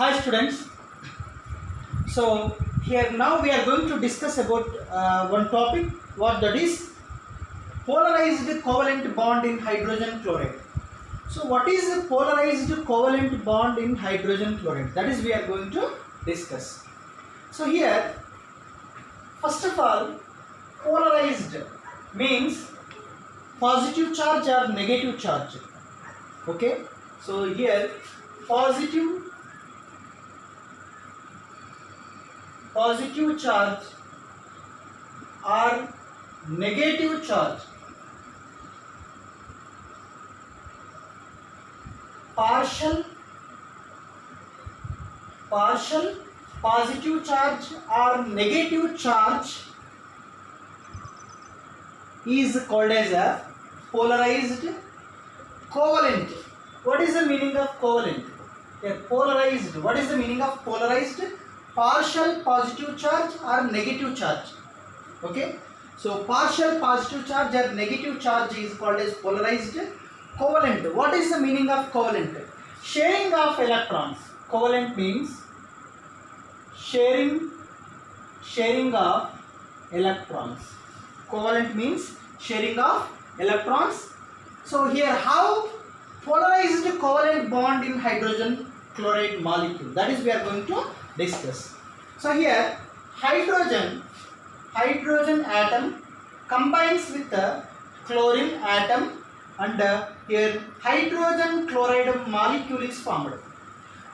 Hi students. So here now we are going to discuss about one topic. What that is? Polarized covalent bond in hydrogen chloride. So what is a polarized covalent bond in hydrogen chloride? That is we are going to discuss. So here first of all, polarized means positive charge or negative charge. Okay. So here positive charge or negative charge, partial positive charge or negative charge is called as a polarized covalent. What is the meaning of covalent? Polarized. What is the meaning of polarized? Partial positive charge or negative charge. Okay. So partial positive charge or negative charge is called as polarized covalent. What is the meaning of covalent? Sharing of electrons. Covalent means sharing of electrons. Covalent means sharing of electrons. So here how polarized covalent bond in hydrogen chloride molecule, that is we are going to discuss. So here hydrogen atom combines with the chlorine atom and here hydrogen chloride molecule is formed.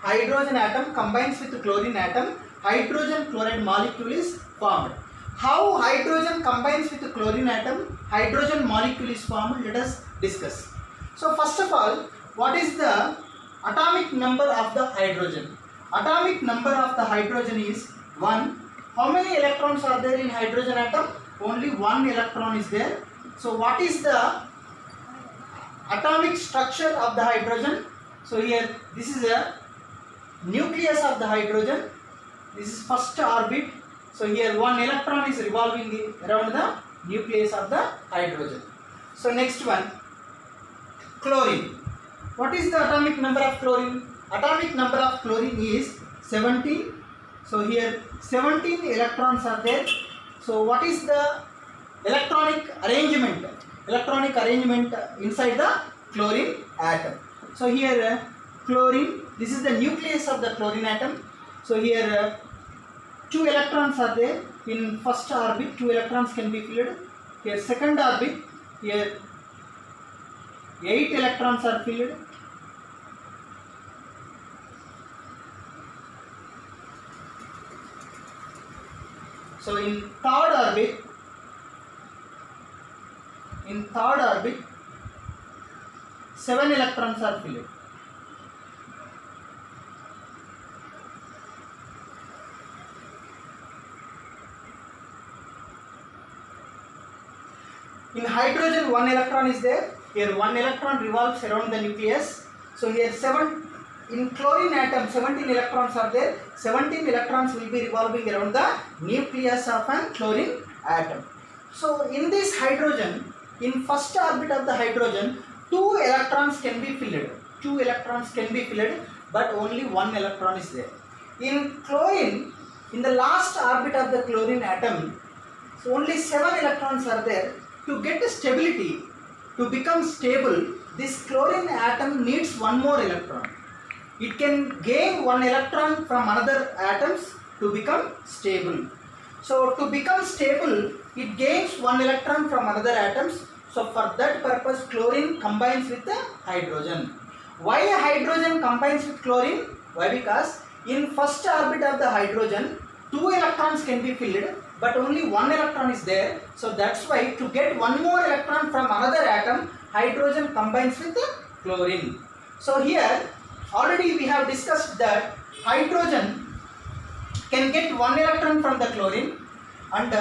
Hydrogen atom combines with the chlorine atom, hydrogen chloride molecule is formed. How hydrogen combines with the chlorine atom, hydrogen molecule is formed, let us discuss. So first of all, what is the atomic number of the hydrogen? Atomic number of the hydrogen is 1. How many electrons are there in hydrogen atom? Only 1 electron is there. So what is the atomic structure of the hydrogen? So here this is a nucleus of the hydrogen. This is first orbit. So here 1 electron is revolving around the nucleus of the hydrogen. So next one, chlorine. What is the atomic number of chlorine? Atomic number of chlorine is 17. So here 17 electrons are there. So what is the electronic arrangement? Electronic arrangement inside the chlorine atom. So here chlorine, this is the nucleus of the chlorine atom. So here 2 electrons are there. In first orbit 2 electrons can be filled. Here second orbit, here 8 electrons are filled. So in third orbit 7 electrons are filled. In hydrogen 1 electron is there. Here 1 electron revolves around the nucleus. So here 7. In chlorine atom 17 electrons are there. 17 electrons will be revolving around the nucleus of a chlorine atom. So in this hydrogen, in first orbit of the hydrogen, 2 electrons can be filled. 2 electrons can be filled, but only 1 electron is there. In chlorine, in the last orbit of the chlorine atom, so only 7 electrons are there. To get stability, to become stable, this chlorine atom needs 1 more electron. It can gain 1 electron from another atoms to become stable. So to become stable, it gains 1 electron from another atoms. So for that purpose, chlorine combines with the hydrogen. Why hydrogen combines with chlorine? Why? Because in first orbit of the hydrogen, 2 electrons can be filled, but only 1 electron is there. So that's why to get 1 more electron from another atom, hydrogen combines with the chlorine. So here already we have discussed that hydrogen can get 1 electron from the chlorine and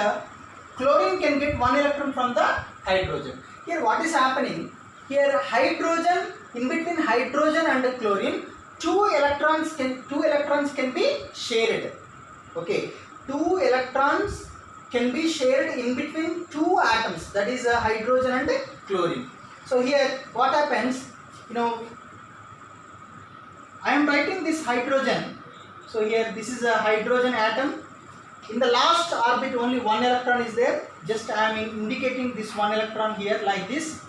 chlorine can get 1 electron from the hydrogen. Here what is happening? Here hydrogen, in between hydrogen and chlorine, 2 electrons can be shared. Okay, 2 electrons can be shared in between 2 atoms, that is hydrogen and chlorine. So here what happens, I am writing this hydrogen So here this is a hydrogen atom. In the last orbit only one electron is there. Just I am indicating this one electron here like this.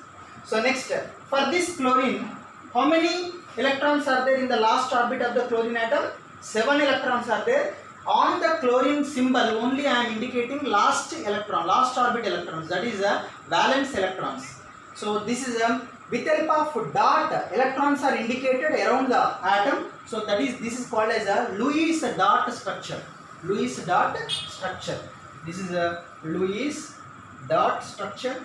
So next, for this chlorine, how many electrons are there in the last orbit of the chlorine atom? 7 electrons are there. On the chlorine symbol only I am indicating last electron, last orbit electrons, that is valence electrons. So this is with help of dot, electrons are indicated around the atom. So that is, this is called as a Lewis dot structure. Lewis dot structure. This is a Lewis dot structure.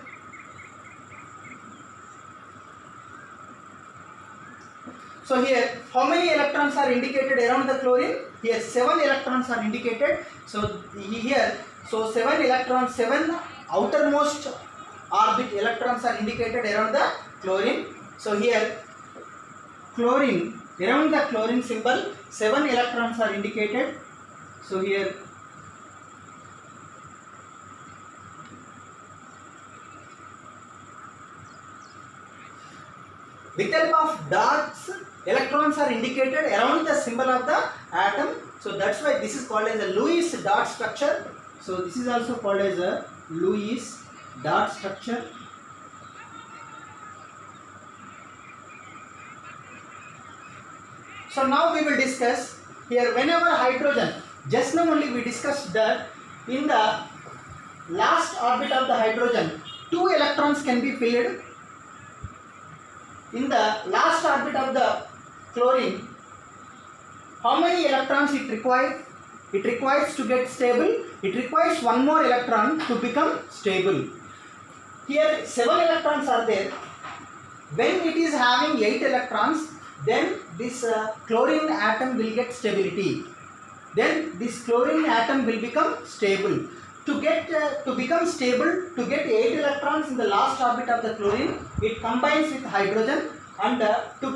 So here, how many electrons are indicated around the chlorine? Here 7 electrons are indicated. So here, so 7 electrons, 7 outermost orbit electrons are indicated around the chlorine. So here, chlorine, around the chlorine symbol, 7 electrons are indicated. So here, with help of dots, electrons are indicated around the symbol of the atom. So that's why this is called as a Lewis dot structure. So this is also called as a Lewis dot structure. So now we will discuss here, whenever hydrogen, just now only we discussed that in the last orbit of the hydrogen, 2 electrons can be filled. In the last orbit of the chlorine, how many electrons it requires? It requires to get stable, it requires 1 more electron to become stable. Here 7 electrons are there. When it is having 8 electrons, then this chlorine atom will get stability. Then this chlorine atom will become stable. To become stable, to get 8 electrons in the last orbit of the chlorine, it combines with hydrogen, and to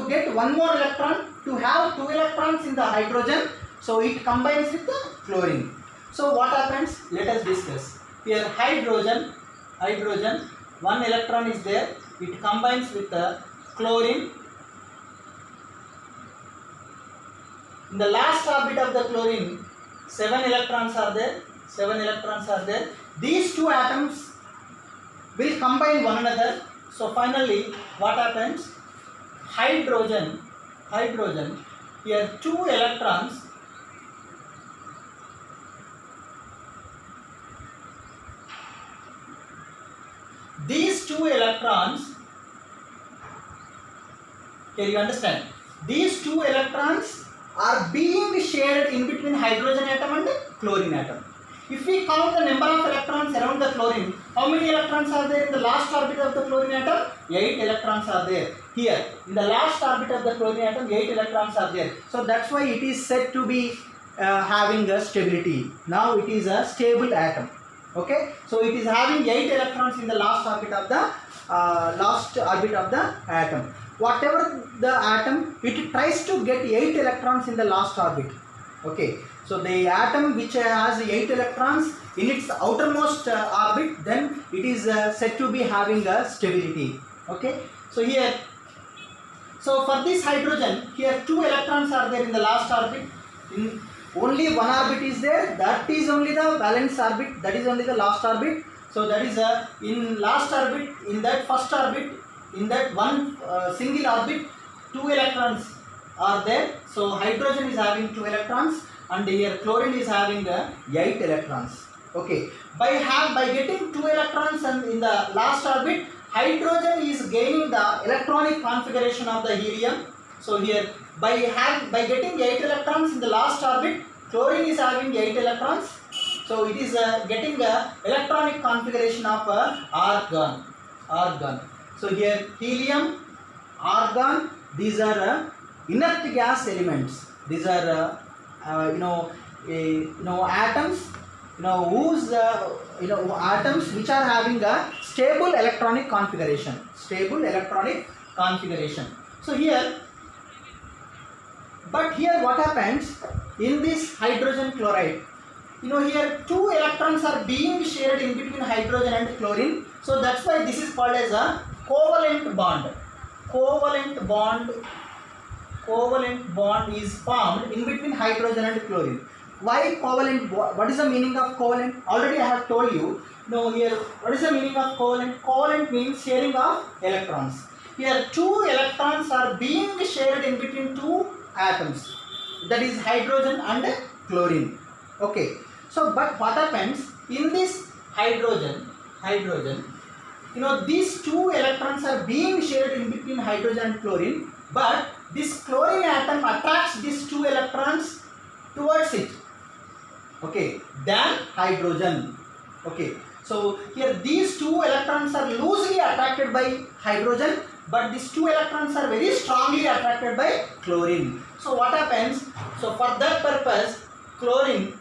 get 1 more electron, to have 2 electrons in the hydrogen, so it combines with the chlorine. So what happens? Let us discuss. Here hydrogen, 1 electron is there, it combines with the chlorine. In the last orbit of the chlorine, 7 electrons are there. 7 electrons are there. These 2 atoms will combine one another. So finally, what happens? Hydrogen, here 2 electrons. These 2 electrons, here you understand, these 2 electrons are being shared in between hydrogen atom and chlorine atom. If we count the number of electrons around the chlorine, how many electrons are there in the last orbit of the chlorine atom? 8 electrons are there. Here, in the last orbit of the chlorine atom, 8 electrons are there. So that's why it is said to be having a stability. Now it is a stable atom. Okay, so it is having 8 electrons in the last orbit of the atom. Whatever the atom, it tries to get 8 electrons in the last orbit. Okay, so the atom which has 8 electrons in its outermost orbit, then it is said to be having a stability. Okay, so here, so for this hydrogen, here 2 electrons are there in the last orbit. In only one orbit is there, that is only the valence orbit, that is only the last orbit. So that is in last orbit, in that first orbit, in that one single orbit, 2 electrons are there. So hydrogen is having 2 electrons, and here chlorine is having 8 electrons. Okay, by getting 2 electrons and in the last orbit, hydrogen is gaining the electronic configuration of the helium. So here, by getting 8 electrons in the last orbit, chlorine is having 8 electrons. So it is getting the electronic configuration of argon. So here helium, argon, these are inert gas elements. These are atoms, whose atoms which are having a stable electronic configuration. So here, but here what happens in this hydrogen chloride? Here 2 electrons are being shared in between hydrogen and chlorine. So that's why this is called as a covalent bond. covalent bond is formed in between hydrogen and chlorine. Why covalent bond? What is the meaning of covalent? Already I have told you. No, here, what is the meaning of covalent? Covalent means sharing of electrons. Here, two electrons are being shared in between two atoms. That is hydrogen and chlorine. Okay. So, but what happens in this hydrogen, these two electrons are being shared in between hydrogen and chlorine, but this chlorine atom attracts these two electrons towards it. Okay, than hydrogen. Okay, so here these two electrons are loosely attracted by hydrogen, but these two electrons are very strongly attracted by chlorine. So what happens? So for that purpose, chlorine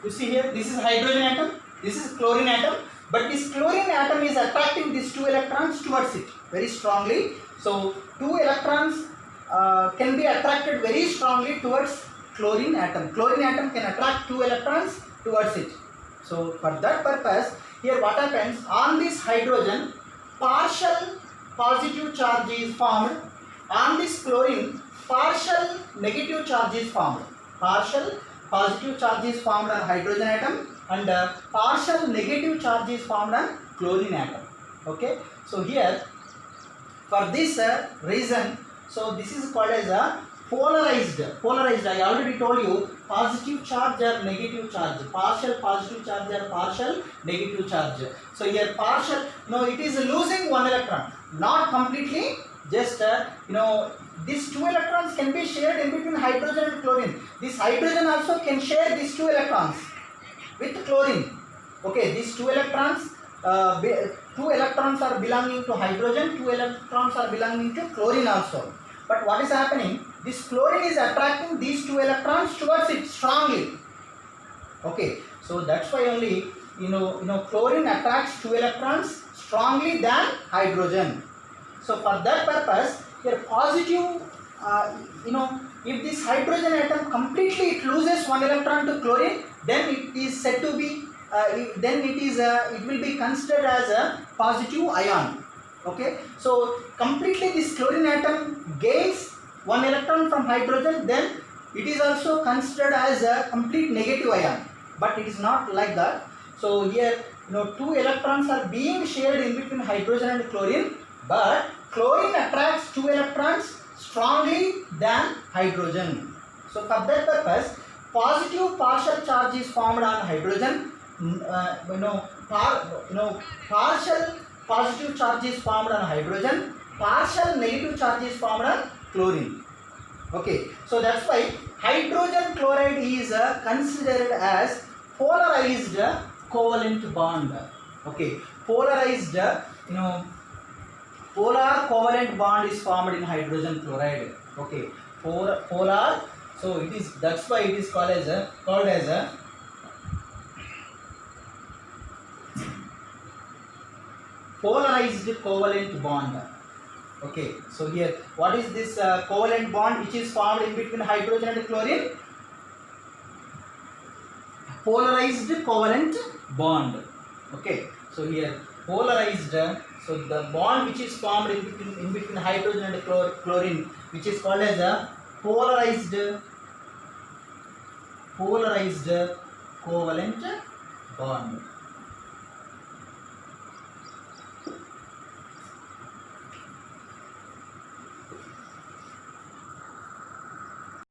you see here, this is hydrogen atom, this is chlorine atom, but this chlorine atom is attracting these two electrons towards it very strongly. So two electrons can be attracted very strongly towards chlorine atom. Chlorine atom can attract two electrons towards it. So for that purpose, here what happens, on this hydrogen, partial positive charge is formed. On this chlorine, partial negative charge is formed. Partial positive charge is formed on hydrogen atom and partial negative charge is formed on chlorine atom. Okay, so here for this reason, so this is called as a polarized. I already told you, positive charge or negative charge, partial positive charge or partial negative charge. So here partial, it is losing one electron, not completely, just these two electrons can be shared in between hydrogen and chlorine. This hydrogen also can share these two electrons with chlorine. Okay, these two electrons are belonging to hydrogen, two electrons are belonging to chlorine also. But what is happening? This chlorine is attracting these two electrons towards it strongly. Okay, so that's why only chlorine attracts two electrons strongly than hydrogen. So for that purpose, here positive, if this hydrogen atom completely it loses one electron to chlorine, then it is said to be, it will be considered as a positive ion. Okay, so completely this chlorine atom gains one electron from hydrogen, then it is also considered as a complete negative ion. But it is not like that. So here, two electrons are being shared in between hydrogen and chlorine, but chlorine attracts two electrons strongly than hydrogen. So for that purpose, positive partial charge is formed on hydrogen. Partial positive charge is formed on hydrogen. Partial negative charge is formed on chlorine. Okay, so that's why hydrogen chloride is considered as polarized covalent bond. Okay, polarized, polar covalent bond is formed in hydrogen chloride. Okay, polar. So it is, that's why it is called as a polarized covalent bond. Okay, so here what is this covalent bond which is formed in between hydrogen and chlorine? Polarized covalent bond. Okay, so here polarized, so the bond which is formed in between hydrogen and chlorine, which is called as a polarized covalent bond.